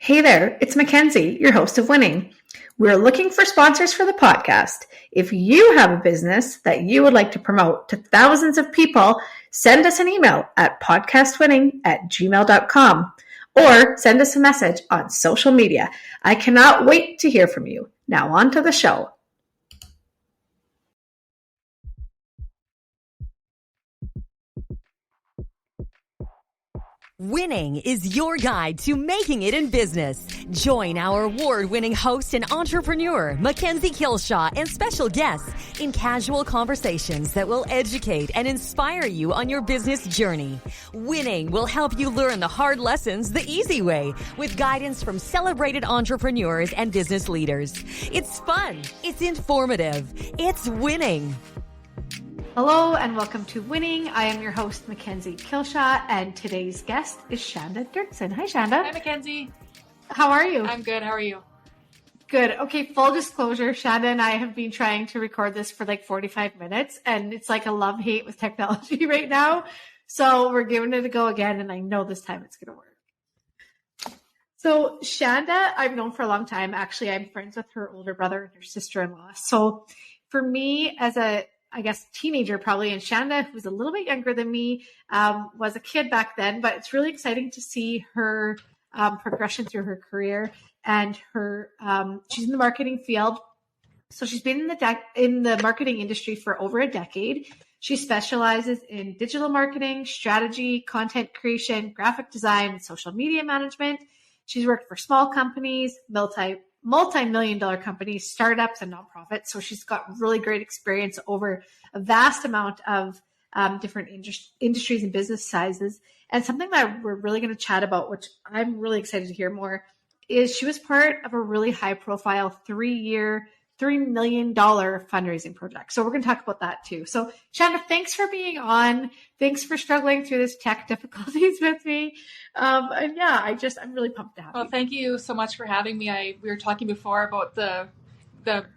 Hey there, it's Mackenzie, your host of Winning. We're looking for sponsors for the podcast. If you have a business that you would like to promote to thousands of people, send us an email at podcastwinning@gmail.com or send us a message on social media. I cannot wait to hear from you. Now on to the show. Winning is your guide to making it in business. Join our award-winning host and entrepreneur, Mackenzie Kilshaw, and special guests in casual conversations that will educate and inspire you on your business journey. Winning will help you learn the hard lessons the easy way with guidance from celebrated entrepreneurs and business leaders. It's fun. It's informative. It's winning. Hello and welcome to Winning. I am your host, Mackenzie Kilshaw, and today's guest is Shanda Doerksen. Hi, Shanda. Hi, Mackenzie. How are you? I'm good. How are you? Good. Okay, full disclosure, Shanda and I have been trying to record this for like 45 minutes, and it's like a love-hate with technology right now. So we're giving it a go again, and I know this time it's going to work. So Shanda, I've known for a long time. Actually, I'm friends with her older brother and her sister-in-law. So for me as a teenager probably, and Shanda, who's a little bit younger than me, was a kid back then, but it's really exciting to see her progression through her career and her, she's in the marketing field. So she's been in the marketing industry for over a decade. She specializes in digital marketing, strategy, content creation, graphic design, and social media management. She's worked for small companies, multi-million-dollar companies, startups, and nonprofits. So she's got really great experience over a vast amount of different industries and business sizes. And something that we're really going to chat about, which I'm really excited to hear more, is she was part of a really high-profile 3-year, $3 million fundraising project. So we're going to talk about that too. So Shanda, thanks for being on. Thanks for struggling through this tech difficulties with me. And yeah, I'm really pumped to have you. Well, thank you so much for having me. We were talking before about the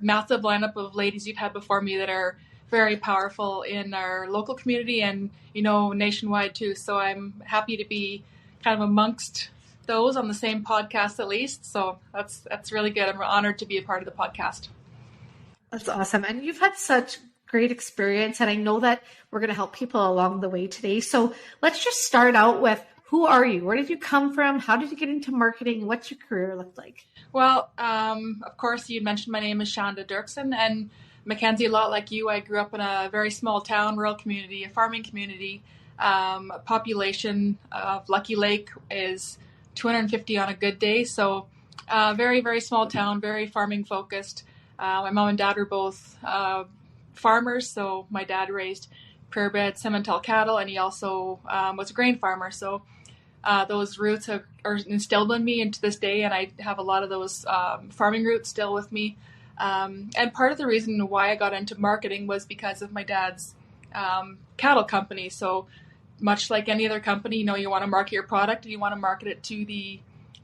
massive lineup of ladies you've had before me that are very powerful in our local community and, nationwide too. So I'm happy to be kind of amongst those on the same podcast at least. So that's really good. I'm honored to be a part of the podcast. That's awesome. And you've had such great experience, and I know that we're going to help people along the way today. So let's just start out with, who are you? Where did you come from? How did you get into marketing? What's your career looked like? Well, of course, you mentioned my name is Shanda Doerksen, and Mackenzie, a lot like you, I grew up in a very small town, rural community, a farming community. Population of Lucky Lake is 250 on a good day. So very, very small town, very farming focused. My mom and dad were both farmers, so my dad raised purebred Simmental cattle, and he also was a grain farmer. So those roots are instilled in me, and to this day, and I have a lot of those farming roots still with me. And part of the reason why I got into marketing was because of my dad's cattle company. So much like any other company, you want to market your product and you want to market it to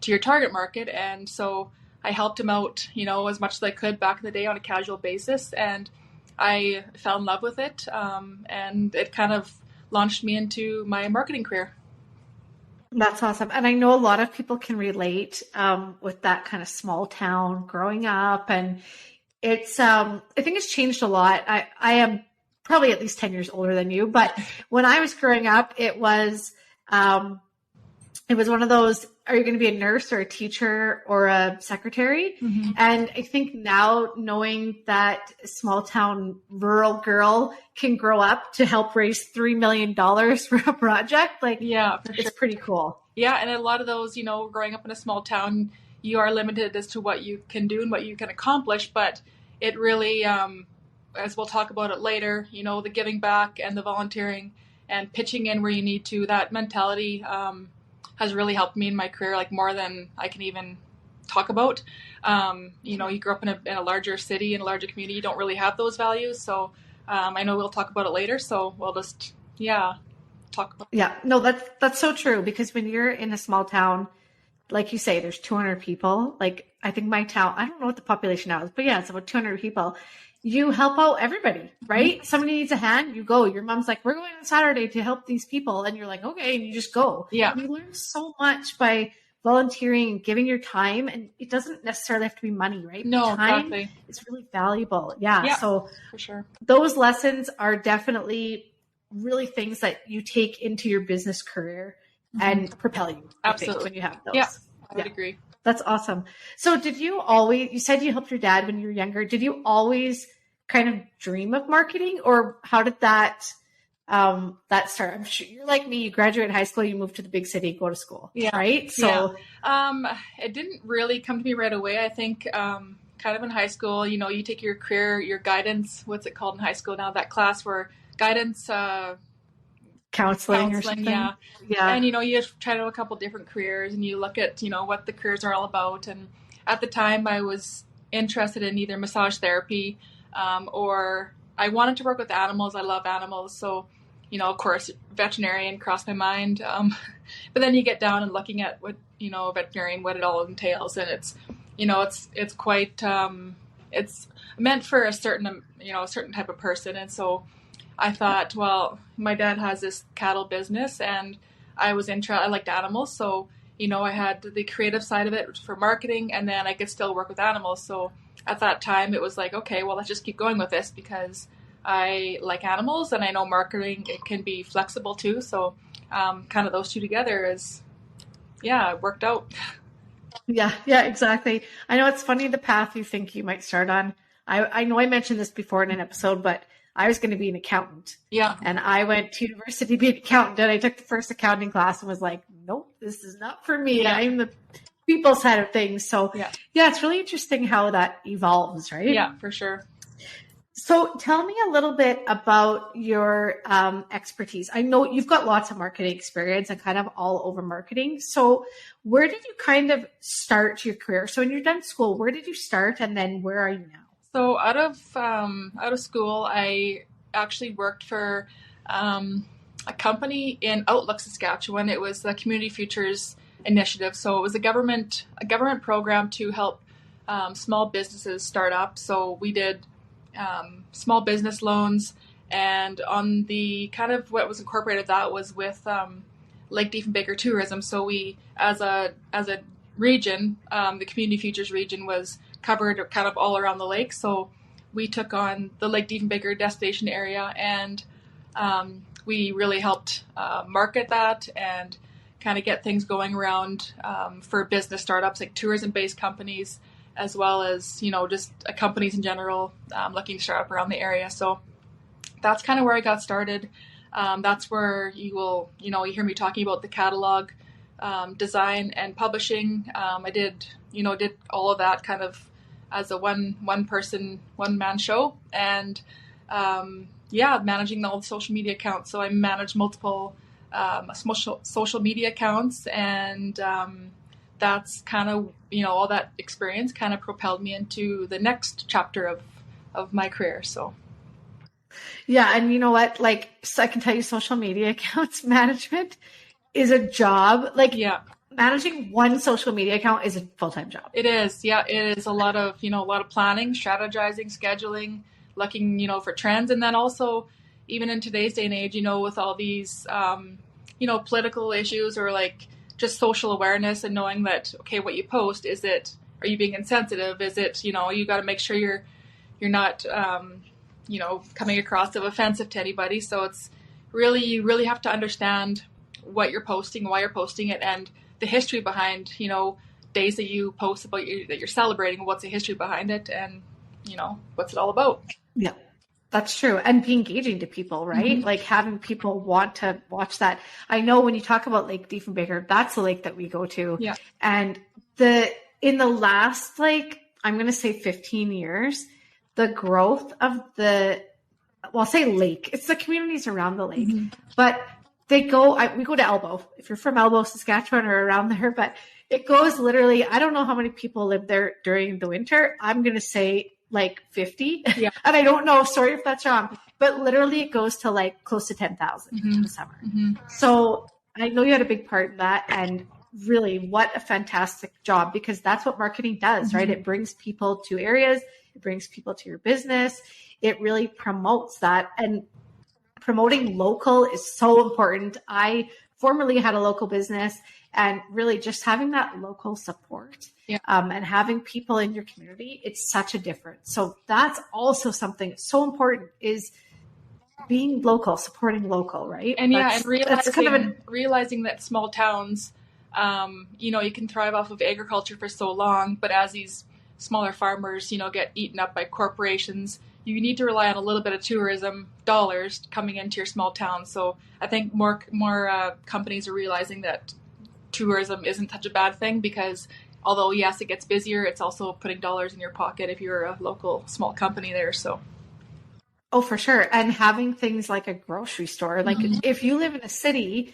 your target market, and so I helped him out, as much as I could back in the day on a casual basis, and I fell in love with it, and it kind of launched me into my marketing career. That's awesome. And I know a lot of people can relate with that kind of small town growing up, and it's I think it's changed a lot. I am probably at least 10 years older than you, but when I was growing up, it was one of those, are you going to be a nurse or a teacher or a secretary? Mm-hmm. And I think now, knowing that a small town rural girl can grow up to help raise $3 million for a project, it's pretty cool. Yeah. And a lot of those, growing up in a small town, you are limited as to what you can do and what you can accomplish. But it really, as we'll talk about it later, the giving back and the volunteering and pitching in where you need to, that mentality has really helped me in my career, like more than I can even talk about. You grew up in a larger city, in a larger community, you don't really have those values. So I know we'll talk about it later. So we'll just, talk about it. Yeah, no, that's so true. Because when you're in a small town, like you say, there's 200 people. Like, I think my town, I don't know what the population now is, but yeah, it's about 200 people. You help out everybody, right? Mm-hmm. Somebody needs a hand, you go. Your mom's like, we're going on Saturday to help these people. And you're like, okay, and you just go. Yeah. You learn so much by volunteering and giving your time, and it doesn't necessarily have to be money, right? No, time exactly. is really valuable. Yeah. So for sure. Those lessons are definitely really things that you take into your business career and propel you. Absolutely. I think, when you have those. Yeah, I would agree. That's awesome. So you said you helped your dad when you were younger. Did you always kind of dream of marketing, or how did that start? I'm sure you're like me. You graduate high school, you move to the big city, go to school, right? So it didn't really come to me right away. I think kind of in high school, you take your career, your guidance, what's it called in high school now, that class where guidance, counseling or something. Yeah. And, you try to a couple different careers and you look at, what the careers are all about. And at the time I was interested in either massage therapy, or I wanted to work with animals. I love animals. So, of course, veterinarian crossed my mind. But then you get down and looking at what, veterinarian, what it all entails. And it's, it's quite, it's meant for a certain type of person. And so I thought, well, my dad has this cattle business and I liked animals. So, I had the creative side of it for marketing, and then I could still work with animals. So at that time it was like, okay, well, let's just keep going with this because I like animals and I know marketing, it can be flexible too. So kind of those two together it worked out. Yeah, exactly. I know it's funny the path you think you might start on. I know I mentioned this before in an episode, but I was going to be an accountant. Yeah. And I went to university to be an accountant, and I took the first accounting class and was like, nope, this is not for me. Yeah. I'm the people side of things. So it's really interesting how that evolves, right? Yeah, for sure. So tell me a little bit about your expertise. I know you've got lots of marketing experience and kind of all over marketing. So where did you kind of start your career? So when you're done school, where did you start, and then where are you now? So out of school, I actually worked for a company in Outlook, Saskatchewan. It was the Community Futures Initiative. So it was a government program to help small businesses start up. So we did small business loans, and on the kind of what was incorporated that was with Lake Diefenbaker tourism. So we, as a region, the Community Futures region was covered kind of all around the lake. So we took on the Lake Diefenbaker destination area, and we really helped market that and kind of get things going around for business startups like tourism-based companies, as well as, just companies in general looking to start up around the area. So that's kind of where I got started. That's where you hear me talking about the catalog design and publishing. I did all of that kind of as a one man show, and managing all the social media accounts. So I managed multiple social media accounts, and that's kind of, all that experience kind of propelled me into the next chapter of my career. So. Yeah. And you know what, so I can tell you, social media accounts management is a job. Managing one social media account is a full-time job. It is. Yeah. It is a lot of planning, strategizing, scheduling, looking, for trends. And then also even in today's day and age, with all these, political issues or just social awareness, and knowing that, okay, what you post, are you being insensitive? Is it, you got to make sure you're not, coming across of offensive to anybody. So it's really, you really have to understand what you're posting, why you're posting it, and the history behind, days that you post about that you're celebrating, what's the history behind it, and, what's it all about. Yeah, that's true. And be engaging to people, right? Mm-hmm. Having people want to watch that. I know when you talk about Lake Diefenbaker, that's the lake that we go to. Yeah. And in the last, I'm going to say 15 years, the growth of I'll say lake, it's the communities around the lake, but we go to Elbow, if you're from Elbow, Saskatchewan, or around there, but it goes literally, I don't know how many people live there during the winter. I'm going to say 50. Yeah. And I don't know, sorry if that's wrong, but literally it goes to close to 10,000 in the summer. So I know you had a big part in that, and really what a fantastic job, because that's what marketing does, right? It brings people to areas, it brings people to your business. It really promotes that, and promoting local is so important. I formerly had a local business, and really just having that local support and having people in your community, it's such a difference. So that's also something so important, is being local, supporting local, right? And and realizing that small towns, you can thrive off of agriculture for so long, but as these smaller farmers, get eaten up by corporations, you need to rely on a little bit of tourism dollars coming into your small town. So I think more companies are realizing that tourism isn't such a bad thing, because although, yes, it gets busier, it's also putting dollars in your pocket if you're a local small company there. So. Oh, for sure. And having things like a grocery store, like if you live in a city,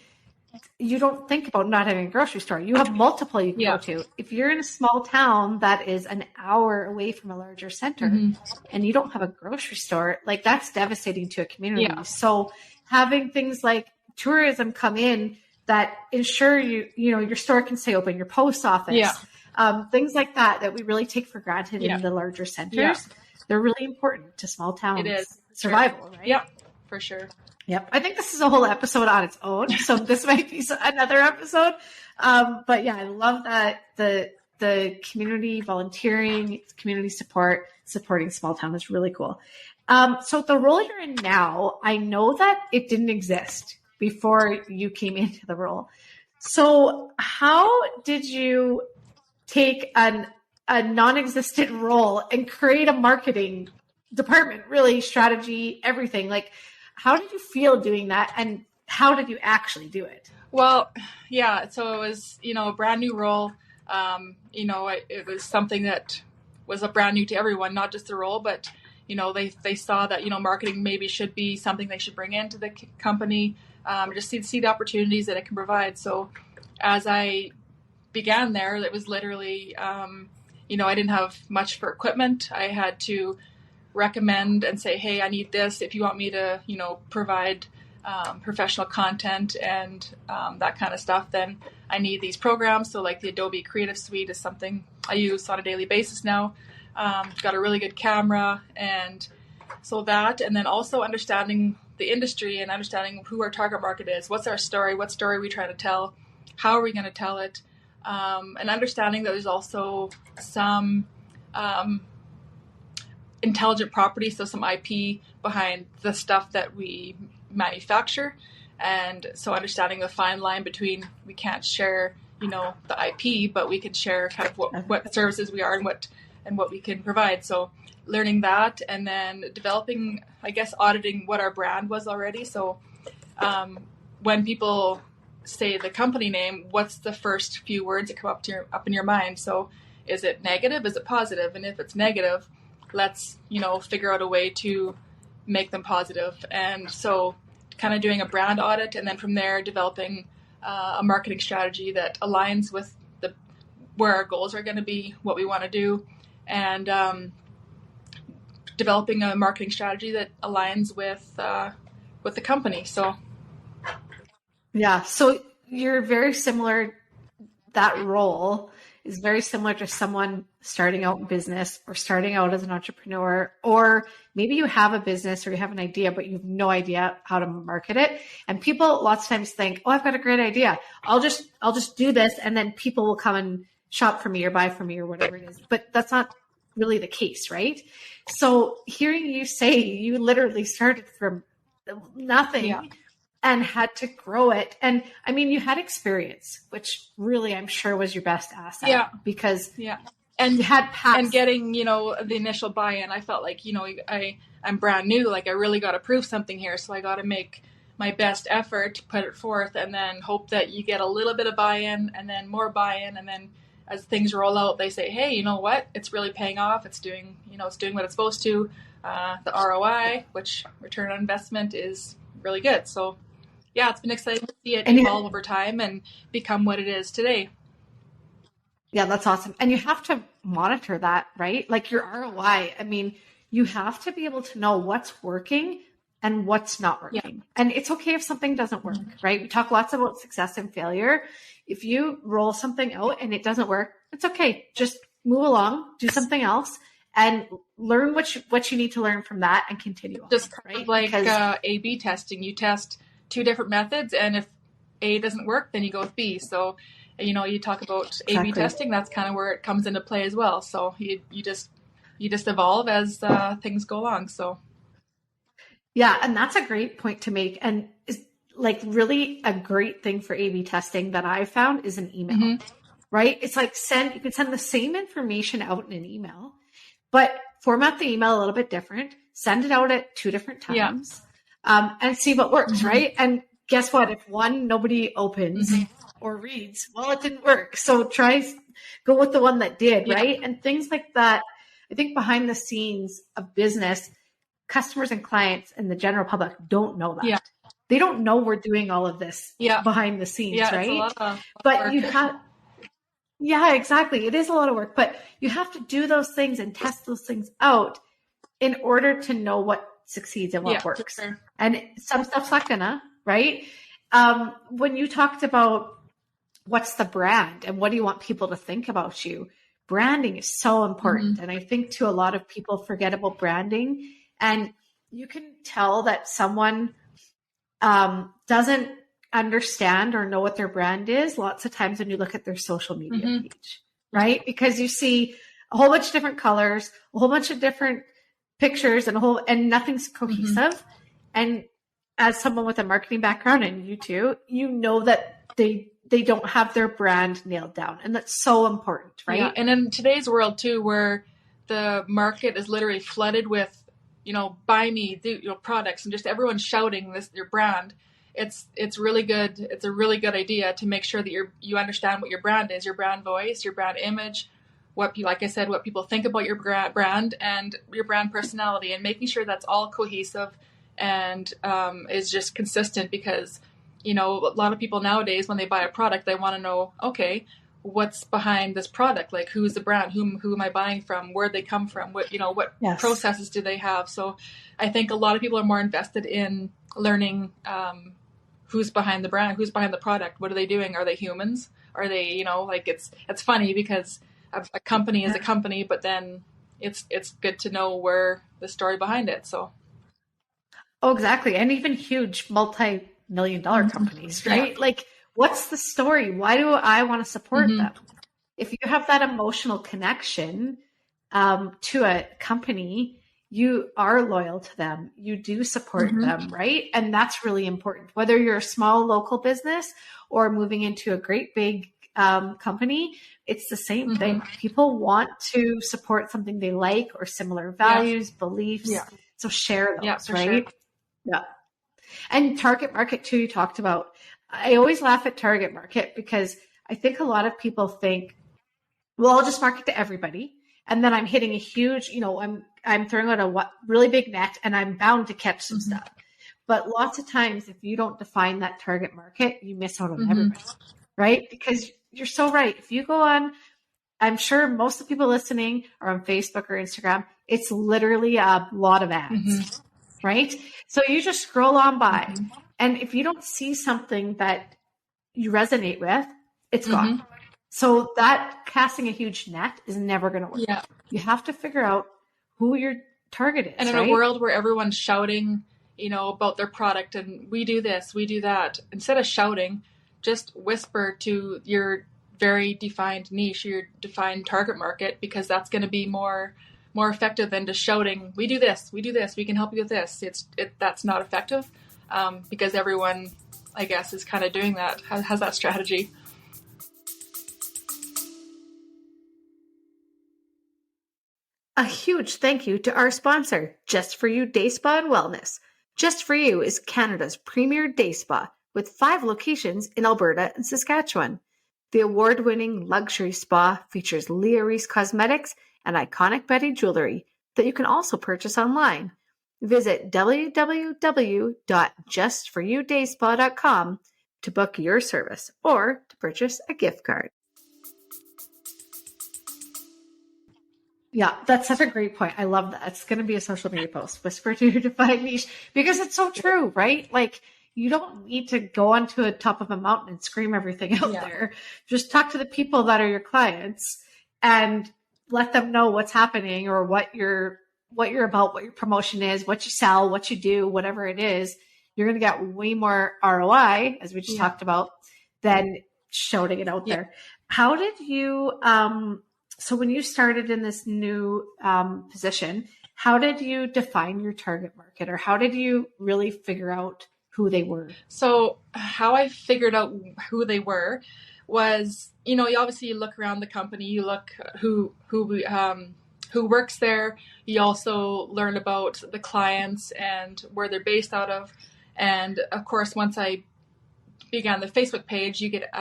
you don't think about not having a grocery store. You have multiple you can go to. If you're in a small town that is an hour away from a larger center and you don't have a grocery store, like that's devastating to a community. Yeah. So having things like tourism come in that ensure your store can stay open, your post office, things like that we really take for granted in the larger centers. They're really important to small towns. It is. Survival, right? Yep, for sure. Yep. I think this is a whole episode on its own. So this might be another episode. But yeah, I love that the community volunteering, community support, supporting small town is really cool. So the role you're in now, I know that it didn't exist before you came into the role. So how did you take a non-existent role and create a marketing department, really, strategy, everything? Like, how did you feel doing that, and how did you actually do it? Well, yeah, so it was, a brand new role. It was something that was a brand new to everyone, not just the role, but, they saw that, marketing maybe should be something they should bring into the company, just see the opportunities that it can provide. So as I began there, it was literally, I didn't have much for equipment. I had to recommend and say, hey, I need this. If you want me to, provide professional content and that kind of stuff, then I need these programs. So like the Adobe Creative Suite is something I use on a daily basis now. Got a really good camera, and so that, and then also understanding the industry and understanding who our target market is. What's our story? What story are we trying to tell? How are we going to tell it? And understanding that there's also some intelligent property, so some IP behind the stuff that we manufacture. And so understanding the fine line between, we can't share, the IP, but we can share kind of what services we are and what we can provide. So learning that, and then developing, I guess, auditing what our brand was already. So when people say the company name, what's the first few words that come up in your mind? So is it negative? Is it positive? And if it's negative, let's, figure out a way to make them positive. And so kind of doing a brand audit, and then from there developing a marketing strategy that aligns with where our goals are going to be, what we want to do, and developing a marketing strategy that aligns with the company. So yeah, so you're very similar. That role is very similar to someone starting out in business or starting out as an entrepreneur, or maybe you have a business or you have an idea, but you have no idea how to market it. And people lots of times think, oh, I've got a great idea. I'll just do this, and then people will come and shop for me or buy from me or whatever it is. But that's not really the case, right? So hearing you say you literally started from nothing and had to grow it. And I mean, you had experience, which really I'm sure was your best asset because and you had past. And getting, the initial buy-in, I felt like, I'm brand new. Like I really got to prove something here. So I got to make my best effort to put it forth, and then hope that you get a little bit of buy-in, and then more buy-in. And then as things roll out, they say, hey, you know what? It's really paying off. It's doing, it's doing what it's supposed to. The ROI, which return on investment, is really good. So yeah, it's been exciting to see it evolve over time and become what it is today. Yeah, that's awesome. And you have to monitor that, right? Like your ROI. I mean, you have to be able to know what's working and what's not working. Yeah. And it's okay if something doesn't work, right? We talk lots about success and failure. If you roll something out and it doesn't work, it's okay. Just move along, do something else, and learn what you need to learn from that and continue on. Just right? Like A/B testing. You test two different methods, and if A doesn't work, then you go with B. So You talk about Exactly. A/B testing. That's kind of where it comes into play as well. So you just evolve as things go along. So yeah, and that's a great point to make. And is like really a great thing for A/B testing that I've found is an email, right? It's like you can send the same information out in an email, but format the email a little bit different, send it out at 2 different times, and see what works, right? And guess what? If one nobody opens or reads, well, it didn't work. So go with the one that did, right? And things like that. I think behind the scenes of business, customers and clients and the general public don't know that. Yeah. They don't know we're doing all of this behind the scenes, right? It's a lot of but work. You have, yeah, exactly. It is a lot of work, but you have to do those things and test those things out in order to know what succeeds and what works. Sure. And some stuff's not gonna, right? When you talked about what's the brand and what do you want people to think about you, branding is so important. And I think a lot of people forget about branding. And you can tell that someone doesn't understand or know what their brand is lots of times when you look at their social media page, right? Because you see a whole bunch of different colors, a whole bunch of different pictures, and nothing's cohesive. And as someone with a marketing background, and you too, you know that they don't have their brand nailed down, and that's so important, right? Yeah. And in today's world too, where the market is literally flooded with buy me, products, and just everyone's shouting your brand. It's really good. It's a really good idea to make sure that you understand what your brand is, your brand voice, your brand image, like I said, what people think about your brand and your brand personality, and making sure that's all cohesive and is just consistent. Because a lot of people nowadays, when they buy a product, they want to know, okay, what's behind this product? Like, who's the brand? Who am I buying from? Where'd they come from? What processes do they have? So I think a lot of people are more invested in learning who's behind the brand, who's behind the product, what are they doing? Are they humans? Are they, it's funny because a company is a company, but then it's good to know where the story behind it. So. Oh, exactly. And even huge multi-million-dollar companies, right? Yeah. Like, what's the story? Why do I want to support them? If you have that emotional connection to a company, you are loyal to them. You do support them, right? And that's really important. Whether you're a small local business or moving into a great big company, it's the same thing. People want to support something they like or similar values, beliefs. Yeah. So share those, right? Sure. Yeah. And target market too, you talked about. I always laugh at target market because I think a lot of people think, well, I'll just market to everybody. And then I'm hitting a huge, I'm throwing out a really big net and I'm bound to catch some stuff. But lots of times, if you don't define that target market, you miss out on everybody, right? Because you're so right. If you go on, I'm sure most of the people listening are on Facebook or Instagram. It's literally a lot of ads, right? So you just scroll on by. And if you don't see something that you resonate with, it's gone. So that casting a huge net is never going to work. Yeah. You have to figure out who your target is. And in a world where everyone's shouting, about their product and we do this, we do that, instead of shouting, just whisper to your very defined niche, your defined target market, because that's going to be more effective than just shouting, we do this, we can help you with this. That's not effective because everyone, I guess, is kind of doing that, has that strategy. A huge thank you to our sponsor, Just For You Day Spa and Wellness. Just For You is Canada's premier day spa with 5 locations in Alberta and Saskatchewan. The award-winning luxury spa features Leah Reese cosmetics and iconic Betty jewelry that you can also purchase online. Visit www.justforyoudayspa.com to book your service or to purchase a gift card. Yeah, that's such a great point. I love that. It's going to be a social media post, whisper to your defined niche, because it's so true, right? Like, you don't need to go onto the top of a mountain and scream everything out there. Just talk to the people that are your clients and let them know what's happening or what you're about, what your promotion is, what you sell, what you do, whatever it is. You're going to get way more ROI, as we just talked about, than shouting it out Yeah. there. How did you, so when you started in this new position, how did you define your target market, or how did you really figure out who they were? So how I figured out who they were was, you obviously look around the company, you look who works there. You also learn about the clients and where they're based out of. And of course, once I began the Facebook page, you get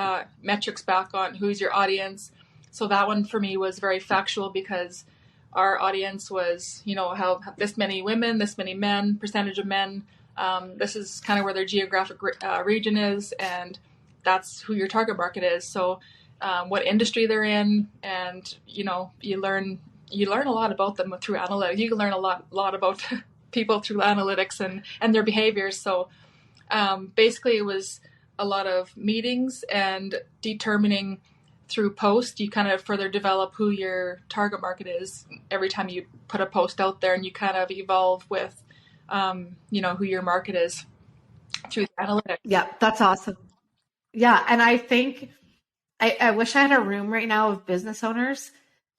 metrics back on who's your audience. So that one for me was very factual, because our audience was, how this many women, this many men, percentage of men. This is kind of where their geographic region is, and that's who your target market is. So what industry they're in, and you learn a lot about them through analytics. You can learn a lot about people through analytics and their behaviors. So basically, it was a lot of meetings and determining through post. You kind of further develop who your target market is every time you put a post out there, and you kind of evolve with who your market is through the analytics. Yeah, that's awesome. Yeah. And I think I wish I had a room right now of business owners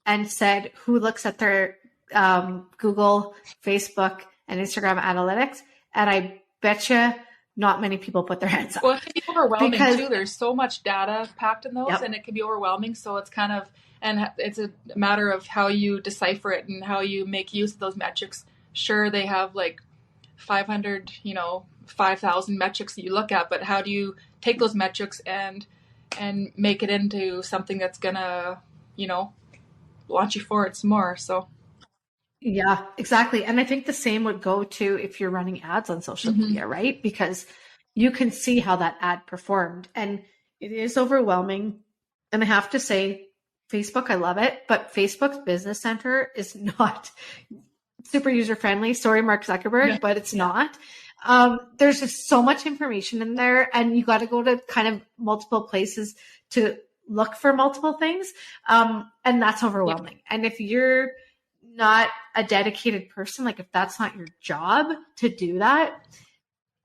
and said who looks at their Google, Facebook, and Instagram analytics. And I bet you not many people put their hands up. Well, it can be overwhelming too. There's so much data packed in those, Yep. and it can be overwhelming. So it's it's a matter of how you decipher it and how you make use of those metrics. Sure, they have like 500, 5,000 metrics that you look at, but how do you take those metrics and make it into something that's gonna, launch you forward some more? So. Yeah, exactly. And I think the same would go to if you're running ads on social media, right? Because you can see how that ad performed, and it is overwhelming. And I have to say, Facebook, I love it, but Facebook's Business Center is not super user-friendly. Sorry, Mark Zuckerberg, but it's not. There's just so much information in there, and you got to go to kind of multiple places to look for multiple things. And that's overwhelming. And if you're not a dedicated person, like if that's not your job to do that,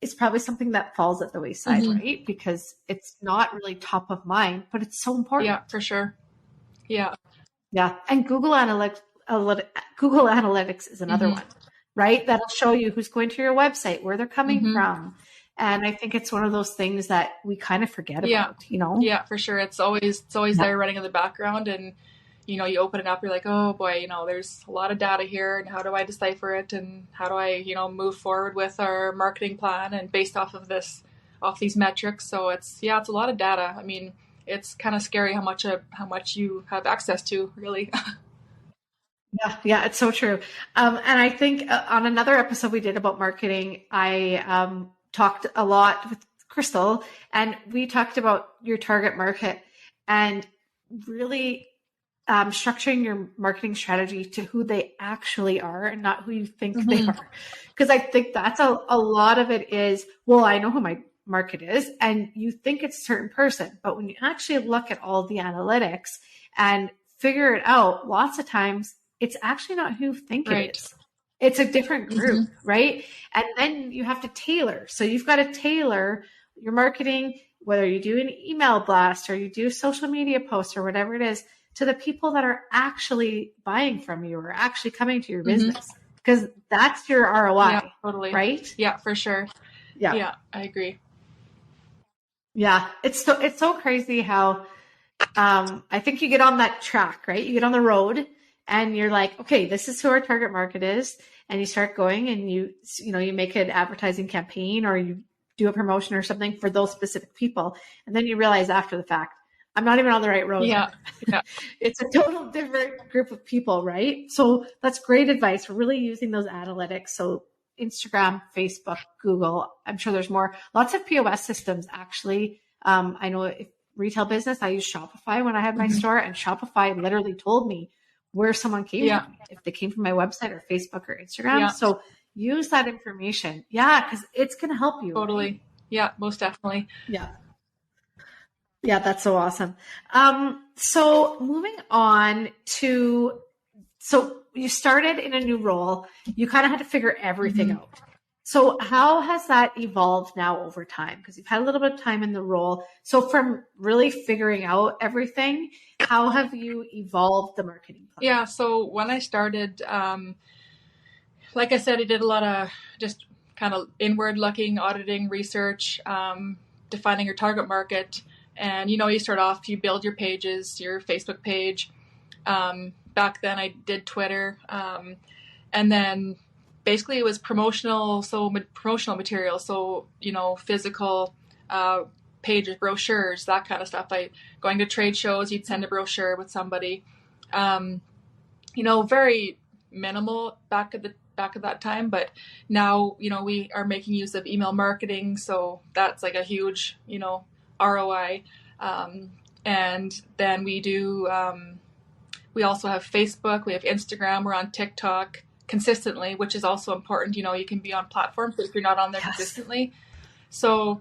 it's probably something that falls at the wayside, right? Because it's not really top of mind, but it's so important. Yeah, for sure. Yeah. Yeah. And Google Analytics is another one, right? That'll show you who's going to your website, where they're coming from. And I think it's one of those things that we kind of forget about, Yeah, for sure. It's always there running in the background, and you open it up, you're like, oh boy, there's a lot of data here, and how do I decipher it, and how do I, move forward with our marketing plan and based off these metrics. So it's a lot of data. I mean, it's kind of scary how much you have access to, really. Yeah, it's so true. And I think on another episode we did about marketing, I talked a lot with Crystal, and we talked about your target market and really structuring your marketing strategy to who they actually are and not who you think they are. Because I think that's a lot of it is, well, I know who my market is, and you think it's a certain person. But when you actually look at all the analytics and figure it out, lots of times it's actually not who you think it is. It's a different group, right? And then you have to tailor. So you've got to tailor your marketing, whether you do an email blast or you do social media posts or whatever it is, to the people that are actually buying from you or actually coming to your business, because that's your ROI. Yeah, totally. Right? Yeah, for sure. Yeah, I agree. Yeah. It's so crazy how, I think you get on that track, right? You get on the road and you're like, okay, this is who our target market is. And you start going and you make an advertising campaign or you do a promotion or something for those specific people. And then you realize after the fact, I'm not even on the right road. Yeah. It's a total different group of people, right? So that's great advice. We're really using those analytics. So Instagram, Facebook, Google, I'm sure there's more. Lots of POS systems, actually. I know if retail business, I use Shopify when I had my store, and Shopify literally told me where someone came from, if they came from my website or Facebook or Instagram. Yeah. So use that information. Yeah, because it's going to help you. Totally. Right? Yeah, most definitely. Yeah, that's so awesome. So moving on to, so you started in a new role, you kind of had to figure everything out. So how has that evolved now over time? Because you've had a little bit of time in the role. So from really figuring out everything, how have you evolved the marketing plan? Yeah. So when I started, like I said, I did a lot of just kind of inward looking, auditing, research, defining your target market. And, you start off, you build your pages, your Facebook page. Back then I did Twitter. And then basically it was promotional material. So, physical pages, brochures, that kind of stuff. Going to trade shows, you'd send a brochure with somebody. Very minimal back at that time, but now, we are making use of email marketing. So that's like a huge, ROI. And then we do, we also have Facebook, we have Instagram, we're on TikTok consistently, which is also important. You can be on platforms, but if you're not on there consistently. So,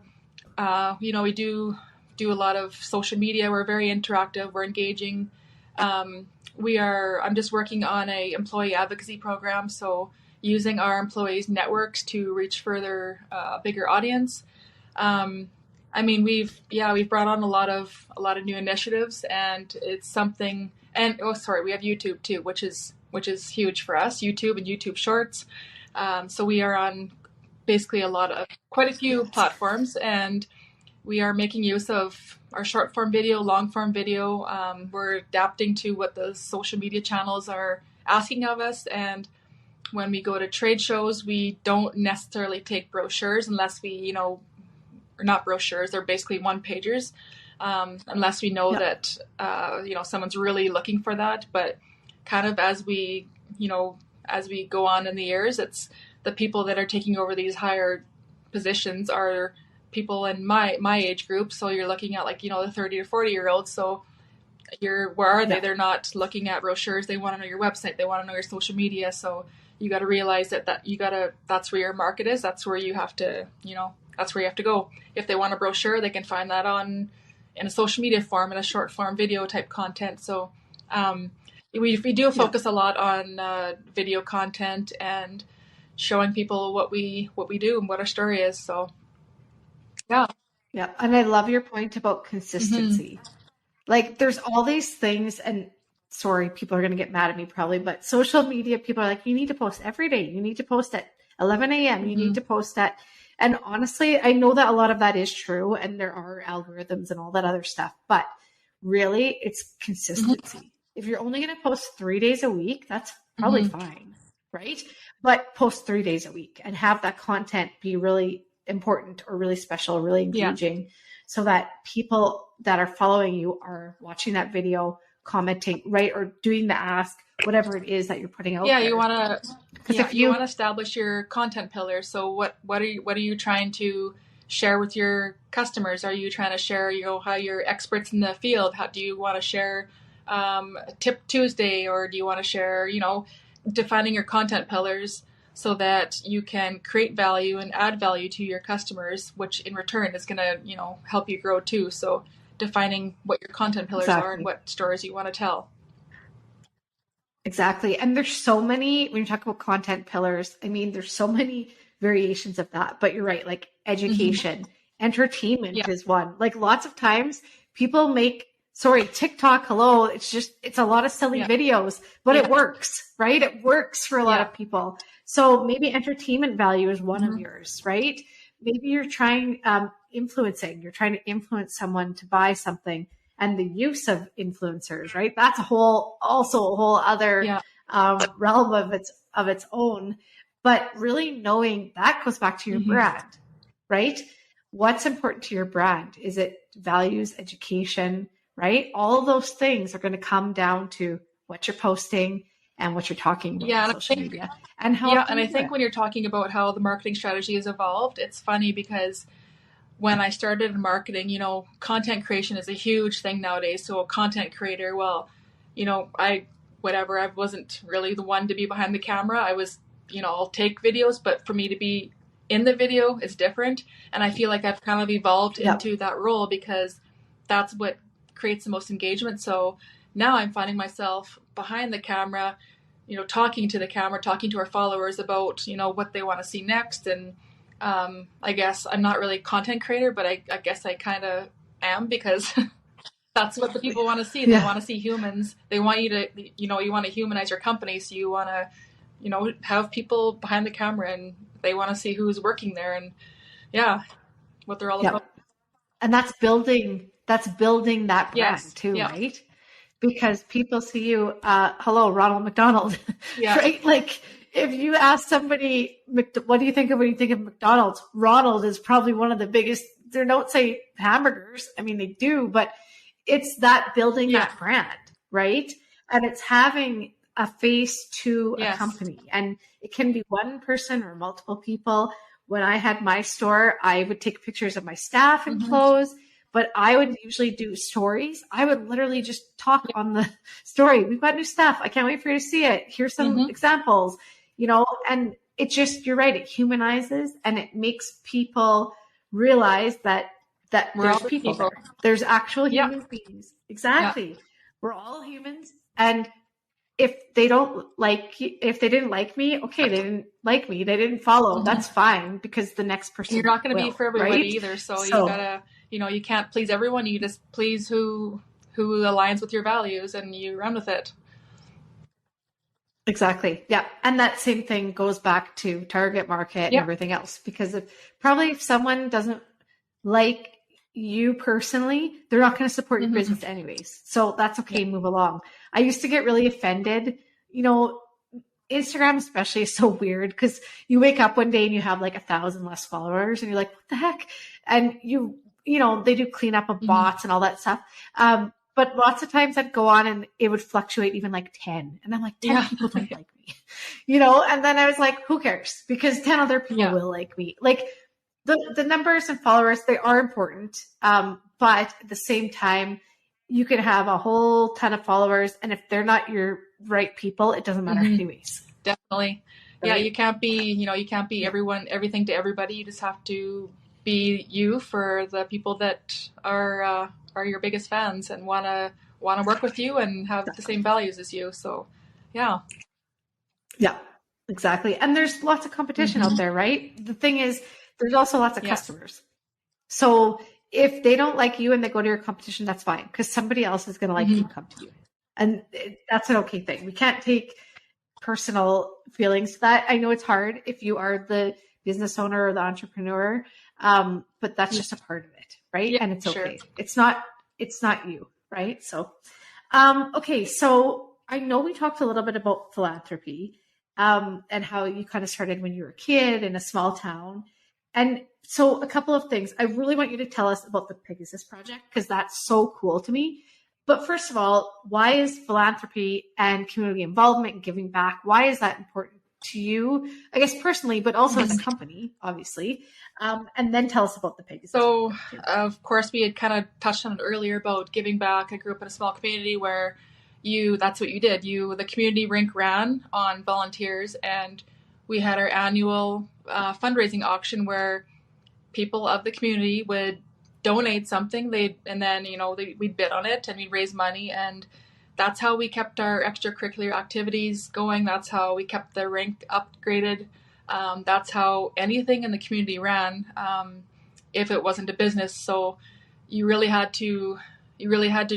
we do a lot of social media. We're very interactive. We're engaging. I'm just working on a employee advocacy program. So using our employees' networks to reach further, bigger audience. We've brought on a lot of new initiatives, and it's something. And we have YouTube too, which is huge for us. YouTube and YouTube Shorts. So we are on basically quite a few platforms, and we are making use of our short form video, long form video. We're adapting to what the social media channels are asking of us. And when we go to trade shows, we don't necessarily take brochures unless we, or not brochures, they're basically one pagers. Unless we know that, someone's really looking for that. But kind of as we go on in the years, it's the people that are taking over these higher positions are people in my age group. So you're looking at the 30 or 40-year-olds. So where are they? They're not looking at brochures. They want to know your website. They want to know your social media. So you got to realize that's where your market is. That's where you have to, that's where you have to go. If they want a brochure, they can find that in a social media form, in a short form video type content. So we do focus a lot on video content and showing people what we do and what our story is. So yeah, and I love your point about consistency. There's all these things, and sorry, people are going to get mad at me probably, but social media people are like, you need to post every day. You need to post at 11 a.m. You need to post at. And honestly, I know that a lot of that is true, and there are algorithms and all that other stuff, but really it's consistency. If you're only going to post 3 days a week, that's probably fine, right? But post 3 days a week and have that content be really important or really special, really engaging, so that people that are following you are watching that video, commenting, right? Or doing the ask, whatever it is that you're putting out there. You want to establish your content pillars. So what are you trying to share with your customers? Are you trying to share, how you're experts in the field? How do you want to share Tip Tuesday, or do you want to share, defining your content pillars so that you can create value and add value to your customers, which in return is going to, help you grow too. So defining what your content pillars are and what stories you want to tell. Exactly. And there's so many, when you talk about content pillars, there's so many variations of that, but you're right. Like education, entertainment is one. Lots of times people make, TikTok, hello. It's a lot of silly videos, but it works, right? It works for a lot of people. So maybe entertainment value is one of yours, right? Maybe you're trying influencing. You're trying to influence someone to buy something, and the use of influencers, right? That's a whole other realm of its own. But really knowing that goes back to your brand, right? What's important to your brand? Is it values, education, right? All of those things are going to come down to what you're posting and what you're talking about on social media. And I think when you're talking about how the marketing strategy has evolved, it's funny because when I started in marketing, content creation is a huge thing nowadays. So a content creator, I wasn't really the one to be behind the camera. I was, I'll take videos, but for me to be in the video is different. And I feel like I've kind of evolved into that role because that's what creates the most engagement. So now I'm finding myself behind the camera, talking to the camera, talking to our followers about, what they want to see next. And I guess I'm not really a content creator, but I guess I kind of am, because that's what the people want to see. They want to see humans. They want you to, you want to humanize your company. So you want to, have people behind the camera, and they want to see who's working there, and what they're all about. And that's building that brand too, right? Because people see you, hello, Ronald McDonald, right? Like, if you ask somebody, what do you think of when you think of McDonald's? Ronald is probably one of the biggest. They don't say hamburgers. I mean, they do, but it's that building that brand, right? And it's having a face to a company. And it can be one person or multiple people. When I had my store, I would take pictures of my staff and clothes, but I would usually do stories. I would literally just talk on the story. We've got new stuff. I can't wait for you to see it. Here's some examples, and it just, you're right. It humanizes, and it makes people realize that there's people there. There's actual human beings. Exactly. Yeah. We're all humans. And if they didn't like me, okay, they didn't like me, they didn't follow. That's fine, because the next person, you're not going to be for everybody either. So you gotta, you can't please everyone. You just please who aligns with your values, and you run with it. Exactly. Yeah. And that same thing goes back to target market and everything else, because if someone doesn't like you personally, they're not going to support your business anyways. So that's okay. Move along. I used to get really offended. Instagram especially is so weird, because you wake up one day and you have like 1,000 less followers, and you're like, what the heck? And they do clean up of bots and all that stuff. But lots of times I'd go on and it would fluctuate even like 10. And I'm like, 10 people don't like me, and then I was like, who cares? Because 10 other people will like me. Like, the numbers and followers, they are important. But at the same time, you can have a whole ton of followers, and if they're not your right people, it doesn't matter anyways. Definitely. Right? Yeah. You can't be everything to everybody. You just have to be you for the people that are your biggest fans and want to work with you and have the same values as you. So, yeah. Yeah, exactly. And there's lots of competition out there, right? The thing is, there's also lots of customers. So if they don't like you and they go to your competition, that's fine, because somebody else is going to like you and come to you. And that's an okay thing. We can't take personal feelings to that. I know it's hard if you are the business owner or the entrepreneur, but that's just a part of it, right? Yeah, and it's okay. Sure. It's not you, right? So, okay. So I know we talked a little bit about philanthropy, and how you kind of started when you were a kid in a small town. And so a couple of things. I really want you to tell us about the Pegasus Project, because that's so cool to me. But first of all, why is philanthropy and community involvement and giving back, why is that important to you, I guess personally, but also as a company, obviously? And then tell us about the Pegasus. So, of course, we had kind of touched on it earlier about giving back. I grew up in a small community where that's what you did. The community rink ran on volunteers, and we had our annual fundraising auction where people of the community would donate something. We'd bid on it and we'd raise money, and that's how we kept our extracurricular activities going. That's how we kept the rink upgraded. That's how anything in the community ran, if it wasn't a business. So you really had to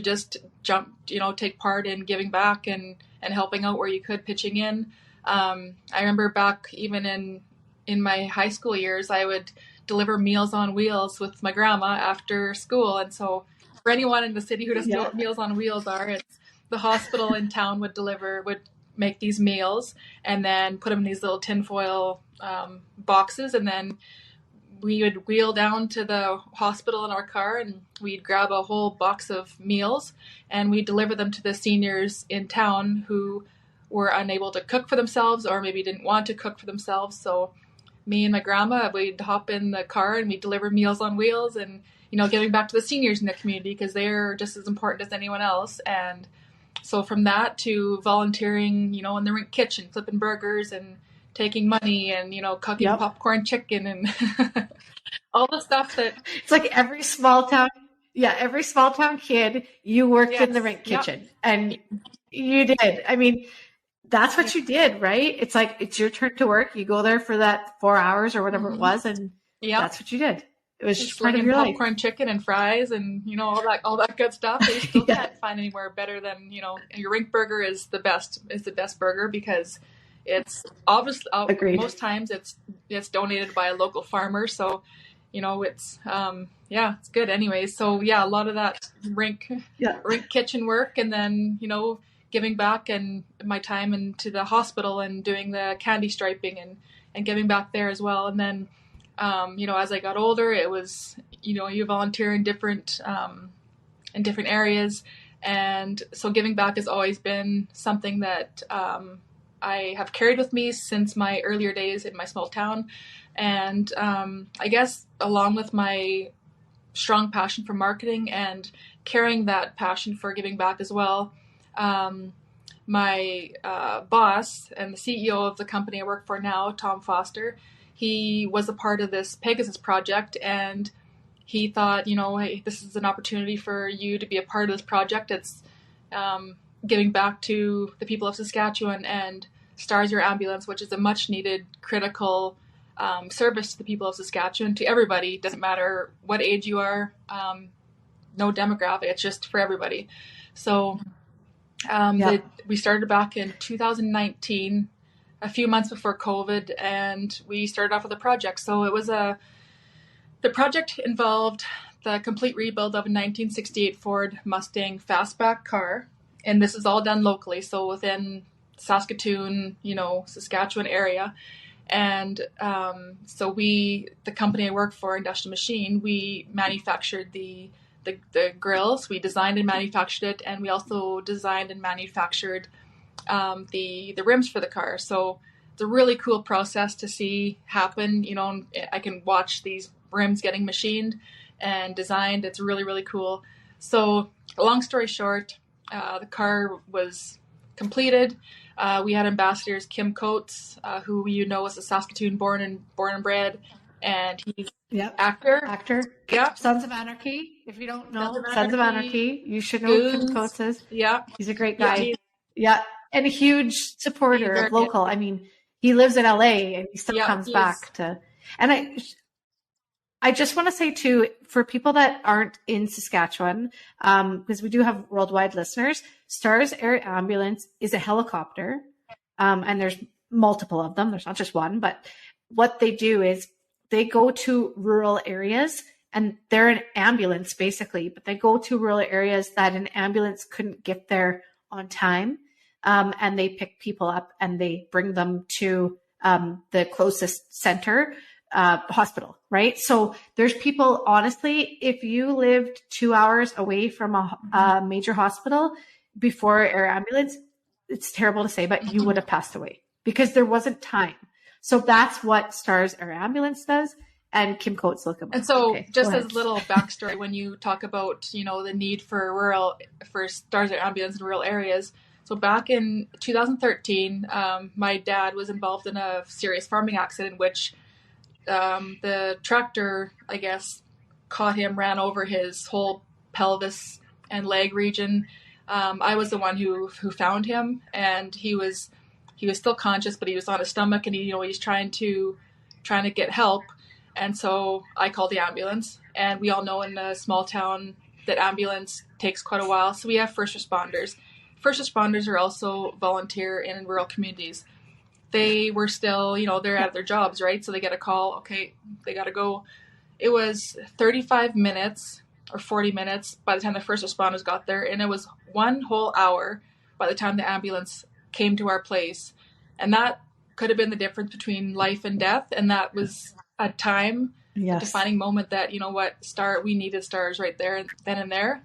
just jump, take part in giving back and helping out where you could, pitching in. I remember back even in my high school years, I would deliver Meals on Wheels with my grandma after school. And so for anyone in the city who doesn't know what Meals on Wheels are, it's the hospital in town would make these meals and then put them in these little tinfoil boxes. And then we would wheel down to the hospital in our car, and we'd grab a whole box of meals, and we'd deliver them to the seniors in town who were unable to cook for themselves or maybe didn't want to cook for themselves. So me and my grandma, we'd hop in the car and we'd deliver Meals on Wheels and, giving back to the seniors in the community, because they're just as important as anyone else. And so from that to volunteering, in the rink kitchen, flipping burgers and taking money and, cooking popcorn chicken and all the stuff that... It's like every small town kid, you worked in the rink kitchen and you did. I mean, that's what you did, right? It's like, it's your turn to work. You go there for that 4 hours or whatever it was. And that's what you did. It was just part of your life. Popcorn, chicken, and fries, and all that good stuff. You still can't find anywhere better than your rink burger is the best burger, because it's obviously most times it's donated by a local farmer. So it's it's good anyways. So a lot of that rink kitchen work, and then giving back and my time into the hospital and doing the candy striping and giving back there as well. And then as I got older, it was, you volunteer in different areas. And so giving back has always been something that I have carried with me since my earlier days in my small town. And I guess along with my strong passion for marketing and carrying that passion for giving back as well, my boss and the CEO of the company I work for now, Tom Foster, he was a part of this Pegasus Project, and he thought, hey, this is an opportunity for you to be a part of this project. It's giving back to the people of Saskatchewan, and Stars Your Ambulance, which is a much needed, critical service to the people of Saskatchewan, to everybody. Doesn't matter what age you are, no demographic, it's just for everybody. So we started back in 2019, a few months before COVID, and we started off with a project. So it was the project involved the complete rebuild of a 1968 Ford Mustang fastback car. And this is all done locally, so within Saskatoon, Saskatchewan area. And so the company I work for, Industrial Machine, we manufactured the grills. We designed and manufactured it, and we also designed and manufactured the rims for the car. So it's a really cool process to see happen. I can watch these rims getting machined and designed. It's really, really cool. So long story short, the car was completed. We had ambassadors Kim Coates, who is a Saskatoon born and bred, and he's actor. Yep. Sons of Anarchy. If you don't know Sons of Anarchy, you should know who Kim Coates is. Yeah, he's a great guy. Yeah, and a huge supporter of local. I mean, he lives in LA and he still comes back to. And I just want to say too, for people that aren't in Saskatchewan, because we do have worldwide listeners, Stars Air Ambulance is a helicopter, and there's multiple of them. There's not just one, but what they do is they go to rural areas, and they're an ambulance basically, but they go to rural areas that an ambulance couldn't get there on time, and they pick people up and they bring them to the closest center. Hospital, right? So there's people, honestly, if you lived 2 hours away from a major hospital before air ambulance, it's terrible to say, but you would have passed away because there wasn't time. So that's what Stars Air Ambulance does. And Kim Coates, look him up. And so just as a little backstory, when you talk about, the need for Stars Air Ambulance in rural areas. So back in 2013, my dad was involved in a serious farming accident in which the tractor, I guess, caught him, ran over his whole pelvis and leg region. I was the one who found him, and he was still conscious, but he was on his stomach, and he's trying to get help. And so I called the ambulance, and we all know in a small town that ambulance takes quite a while. So we have first responders. First responders are also volunteer in rural communities. They were still, they're at their jobs, right? So they get a call, okay, they got to go. It was 35 minutes or 40 minutes by the time the first responders got there. And it was 1 whole hour by the time the ambulance came to our place. And that could have been the difference between life and death. And that was a time, a defining moment that, we needed Stars right there, then and there.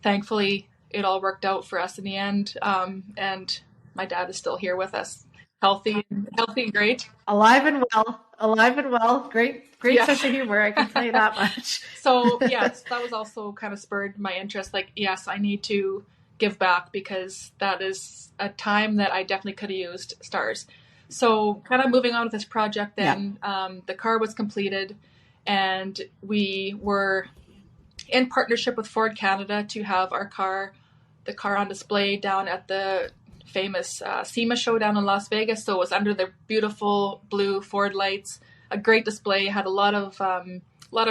Thankfully, it all worked out for us in the end. And my dad is still here with us. Healthy and great. Alive and well. Great sense of humor. I can tell you that much. So yes, that was also kind of spurred my interest. Like, yes, I need to give back because that is a time that I definitely could have used Stars. So kind of moving on with this project then, the car was completed, and we were in partnership with Ford Canada to have the car on display down at the famous SEMA show down in Las Vegas. So it was under the beautiful blue Ford lights, a great display, had a lot of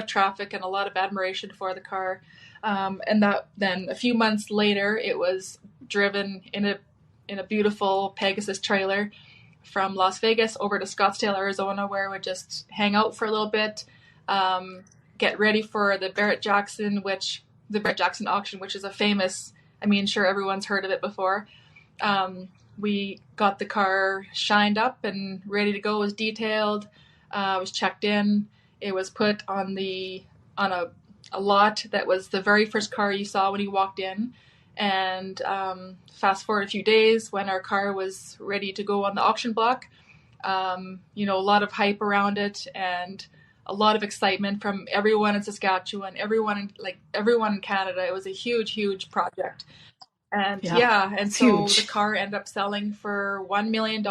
traffic and a lot of admiration for the car. And that then a few months later, it was driven in a beautiful Pegasus trailer from Las Vegas over to Scottsdale, Arizona, where we just hang out for a little bit, get ready for the Barrett-Jackson auction, which is a famous, I mean, sure, everyone's heard of it before. We got the car shined up and ready to go. It was detailed, was checked in. It was put on a lot that was the very first car you saw when you walked in. And fast forward a few days when our car was ready to go on the auction block, a lot of hype around it and a lot of excitement from everyone in Saskatchewan, everyone in Canada. It was a huge, huge project. And so huge. The car ended up selling for $1 million,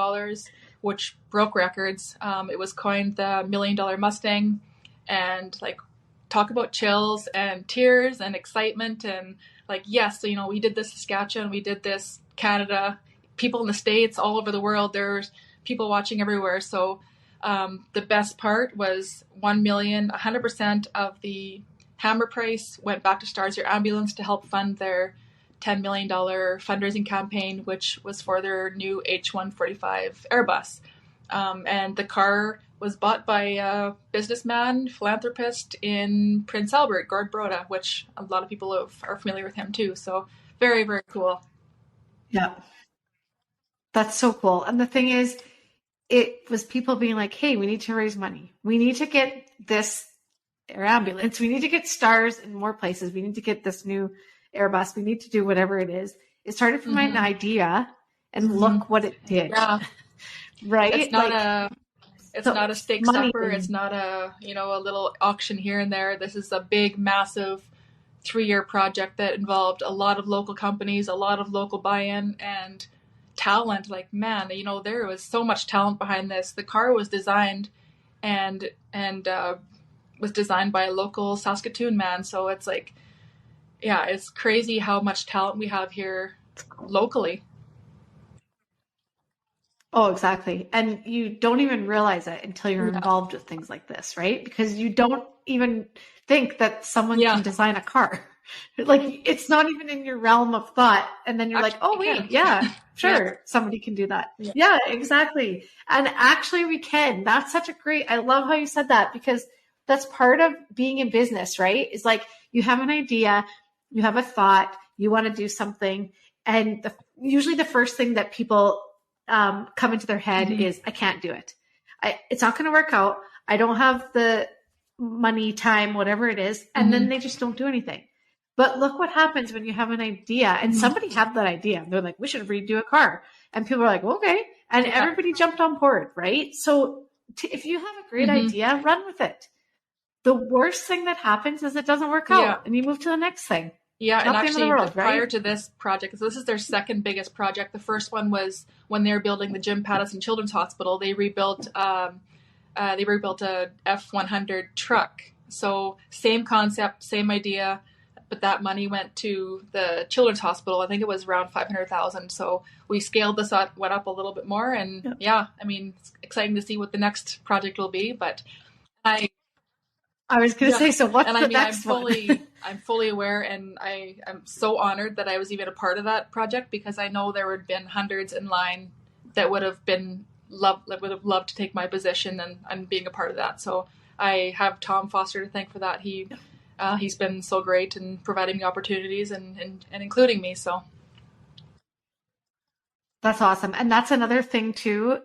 which broke records. It was coined the $1 Million Mustang, and talk about chills and tears and excitement and yes, so, we did this Saskatchewan, we did this Canada, people in the States, all over the world. There's people watching everywhere. So the best part was 1 million, 100% of the hammer price went back to Stars Your Ambulance to help fund their $10 million fundraising campaign, which was for their new H145 Airbus. And the car was bought by a businessman, philanthropist in Prince Albert, Gord Broda, which a lot of people are familiar with him too. So very, very cool. Yeah. That's so cool. And the thing is, it was people being like, hey, we need to raise money. We need to get this air ambulance. We need to get stars in more places. We need to get this new Airbus. We need to do whatever it is. It started from an idea, and look what it did. Yeah. Right? It's not a steak supper. It's not a little auction here and there. This is a big, massive 3-year project that involved a lot of local companies, a lot of local buy-in and talent. There was so much talent behind this. The car was designed and was designed by a local Saskatoon man. So it's it's crazy how much talent we have here locally. Oh, exactly. And you don't even realize it until you're involved with things like this, right? Because you don't even think that someone can design a car. It's not even in your realm of thought. And then you're sure, somebody can do that. Yeah, exactly. And actually we can. That's such a great, I love how you said that, because that's part of being in business, right? It's you have an idea, you have a thought, you want to do something. And usually the first thing that people come into their head is, I can't do it. It's not going to work out. I don't have the money, time, whatever it is. And then they just don't do anything. But look what happens when you have an idea and somebody had that idea. They're like, we should redo a car. And people are like, okay. And everybody jumped on board, right? So if you have a great idea, run with it. The worst thing that happens is it doesn't work out and you move to the next thing. Yeah, and actually prior to this project, so this is their second biggest project. The first one was when they were building the Jim Pattison Children's Hospital. They rebuilt a F-100 truck. So same concept, same idea, but that money went to the Children's Hospital. I think it was around $500,000. So we scaled this up, went up a little bit more, and it's exciting to see what the next project will be. But I was going to say, so what's the next one? I'm fully aware, and I'm so honored that I was even a part of that project, because I know there would have been hundreds in line that would have loved to take my position and being a part of that. So I have Tom Foster to thank for that. He's been so great in providing me opportunities and including me. So that's awesome. And that's another thing too,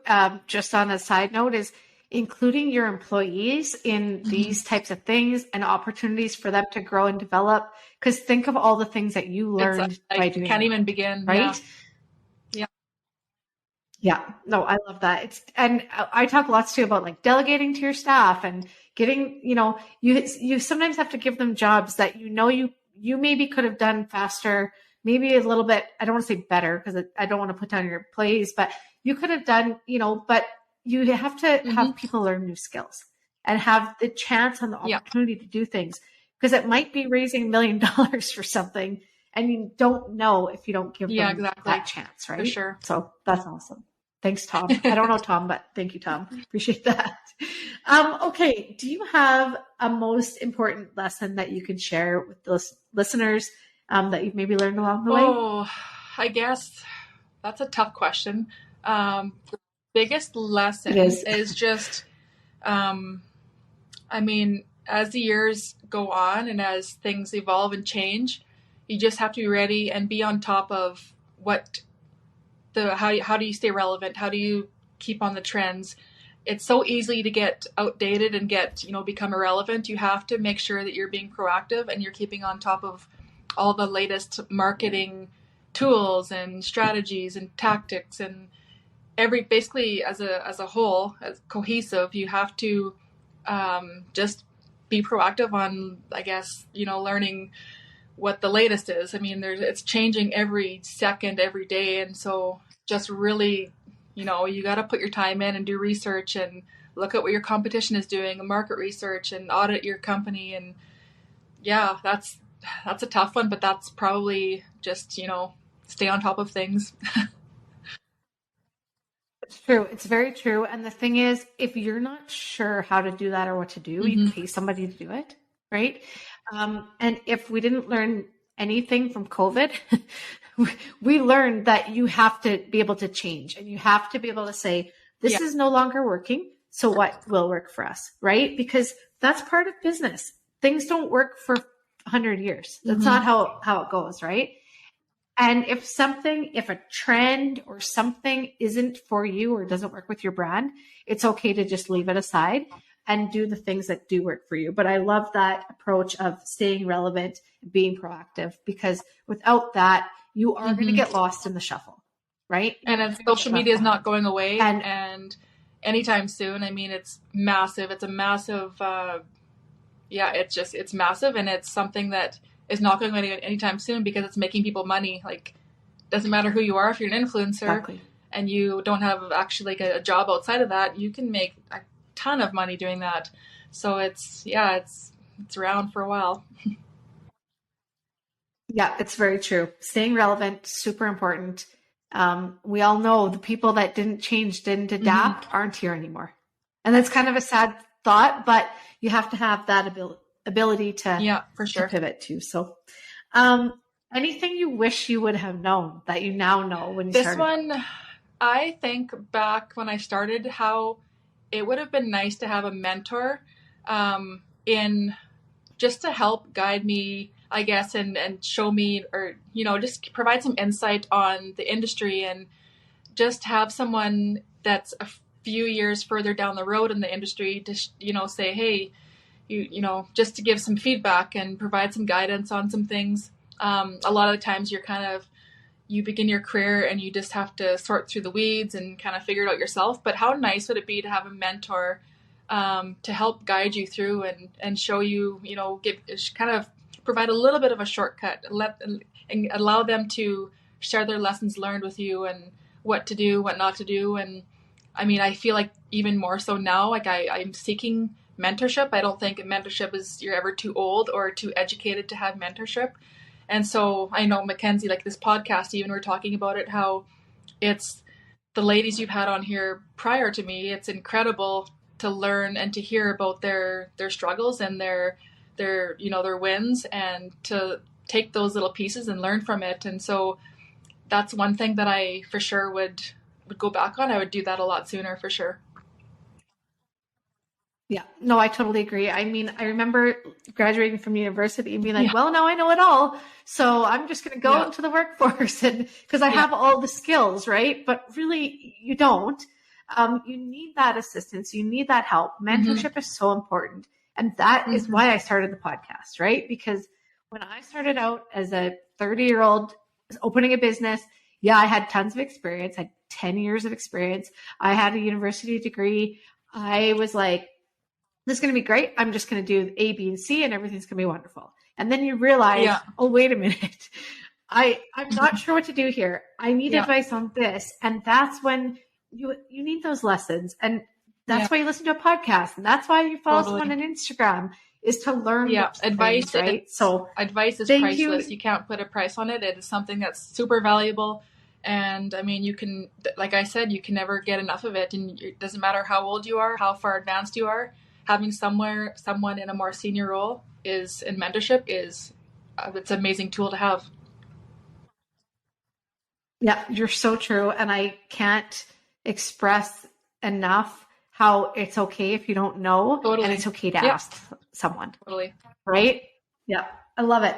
just on a side note, is including your employees in these types of things and opportunities for them to grow and develop. Because think of all the things that you learned by doing. I can't even begin, right? Yeah. No, I love that. And I talk lots too about delegating to your staff and getting, you sometimes have to give them jobs that you maybe could have done faster, maybe a little bit. I don't want to say better, because I don't want to put down your employees, but you could have done, but you have to have people learn new skills and have the chance and the opportunity to do things, because it might be raising $1 million for something And you don't know if you don't give them exactly. that chance, right? For sure. So that's awesome. Thanks, Tom. I don't know Tom, but thank you, Tom. Appreciate that. Okay. Do you have a most important lesson that you can share with the listeners that you've maybe learned along the way? Oh, I guess that's a tough question. The biggest lesson is just, I mean, as the years go on and as things evolve and change, you just have to be ready and be on top of how do you stay relevant? How do you keep on the trends? It's so easy to get outdated and become irrelevant. You have to make sure that you're being proactive and you're keeping on top of all the latest marketing tools and strategies and tactics, and basically as a whole, as cohesive, you have to just be proactive on, I guess, learning what the latest is. I mean, it's changing every second, every day. And so just really, you got to put your time in and do research and look at what your competition is doing, and market research, and audit your company. And yeah, that's a tough one, but that's probably just, stay on top of things. It's true. It's very true. And the thing is, if you're not sure how to do that or what to do, Mm-hmm. you pay somebody to do it, right? And if we didn't learn anything from COVID, we learned that you have to be able to change, and you have to be able to say, this is no longer working. So what will work for us, right? Because that's part of business. Things don't work for 100 years. That's not how it goes, right? And if a trend or something isn't for you or doesn't work with your brand, it's okay to just leave it aside and do the things that do work for you. But I love that approach of staying relevant, being proactive, because without that, you are going to get lost in the shuffle, right? And social media is not going away and anytime soon. I mean, it's massive. It's a massive, it's massive, and it's something that is not going away anytime soon because it's making people money. Like, doesn't matter who you are. If you're an influencer and you don't have actually like a job outside of that, you can make a ton of money doing that. So it's around for a while. Yeah, it's very true. Staying relevant, super important. We all know the people that didn't change, didn't adapt, aren't here anymore. And that's kind of a sad thought, but you have to have that ability to, for sure, to pivot to. So anything you wish you would have known that you now know when you started? This one, I think back when I started, how it would have been nice to have a mentor in just to help guide me, I guess, and show me, or, just provide some insight on the industry, and just have someone that's a few years further down the road in the industry to, say, hey, just to give some feedback and provide some guidance on some things. A lot of the times you begin your career and you just have to sort through the weeds and kind of figure it out yourself. But how nice would it be to have a mentor to help guide you through and show you, provide a little bit of a shortcut, and allow them to share their lessons learned with you and what to do, what not to do. And I mean, I feel like even more so now, like I'm seeking mentorship. I don't think mentorship is, you're ever too old or too educated to have mentorship. And so I know, Mackenzie, like this podcast, even we're talking about it, how it's the ladies you've had on here prior to me. It's incredible to learn and to hear about their struggles and their wins, and to take those little pieces and learn from it. And so that's one thing that I for sure would go back on. I would do that a lot sooner, for sure. Yeah, no, I totally agree. I mean, I remember graduating from university and being like, well, now I know it all. So I'm just going to go into the workforce, and because I have all the skills, right? But really, you don't. You need that assistance. You need that help. Mentorship is so important. And that is why I started the podcast, right? Because when I started out as a 30-year-old opening a business, I had tons of experience. I had 10 years of experience. I had a university degree. I was like, this is going to be great. I'm just going to do A, B, and C, and everything's going to be wonderful. And then you realize, oh, wait a minute. I'm not sure what to do here. I need advice on this. And that's when you need those lessons. And that's why you listen to a podcast. And that's why you follow someone on Instagram. is to learn Yeah, those things, right? So advice is thank priceless. you. You can't put a price on it. It is something that's super valuable. And I mean, you can, like I said, you can never get enough of it. And it doesn't matter how old you are, how far advanced you are, having someone in a more senior role in mentorship is, it's an amazing tool to have. Yeah, you're so true. And I can't express enough how it's okay if you don't know, Totally. and it's okay to Yep. ask someone. Totally. Right? Yeah, I love it.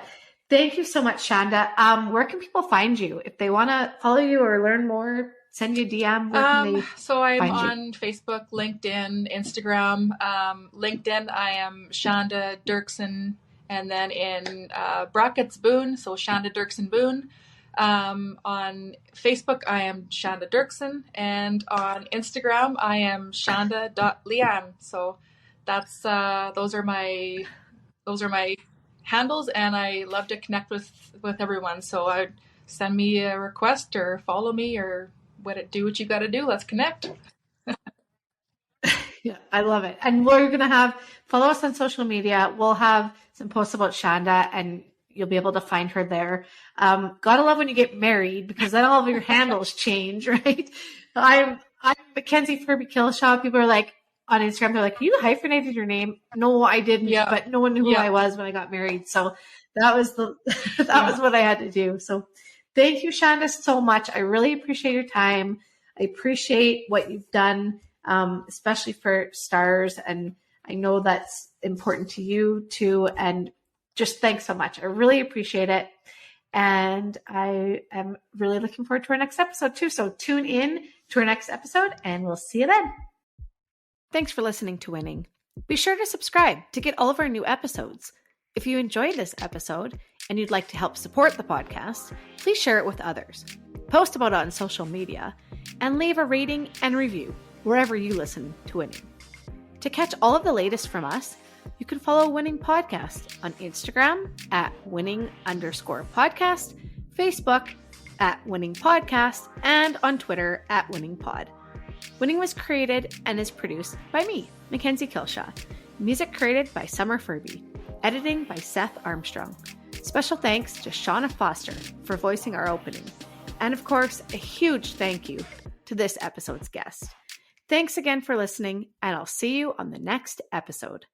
Thank you so much, Shanda. Where can people find you? If they want to follow you or learn more, send you a DM. Where can they So I'm find you? on Facebook, LinkedIn, Instagram. LinkedIn, I am Shanda Doerksen, and then in brackets Boone, so Shanda Doerksen Boone. On Facebook, I am Shanda Doerksen, and on Instagram, I am Shanda.Lian. So that's those are my handles, and I love to connect with everyone. So I send me a request or follow me or do what you got to do. Let's connect. Yeah, I love it. And we're going to follow us on social media. We'll have some posts about Shanda, and you'll be able to find her there. Gotta love when you get married, because then all of your handles change, right? I'm Mackenzie Kilshaw. People are like, on Instagram, they're like, you hyphenated your name. No, I didn't, Yeah. but no one knew who I was when I got married. So that was was what I had to do. So thank you, Shanda, so much. I really appreciate your time. I appreciate what you've done, especially for stars. And I know that's important to you too. And just thanks so much. I really appreciate it. And I am really looking forward to our next episode too. So tune in to our next episode, and we'll see you then. Thanks for listening to Winning. Be sure to subscribe to get all of our new episodes. If you enjoyed this episode and you'd like to help support the podcast, please share it with others, post about it on social media, and leave a rating and review wherever you listen to Winning. To catch all of the latest from us, you can follow Winning Podcast on Instagram at winning_podcast, Facebook at Winning Podcast, and on Twitter at Winning Pod. Winning was created and is produced by me, Mackenzie Kilshaw. Music created by Summer Furby. Editing by Seth Armstrong. Special thanks to Shauna Foster for voicing our opening. And of course, a huge thank you to this episode's guest. Thanks again for listening, and I'll see you on the next episode.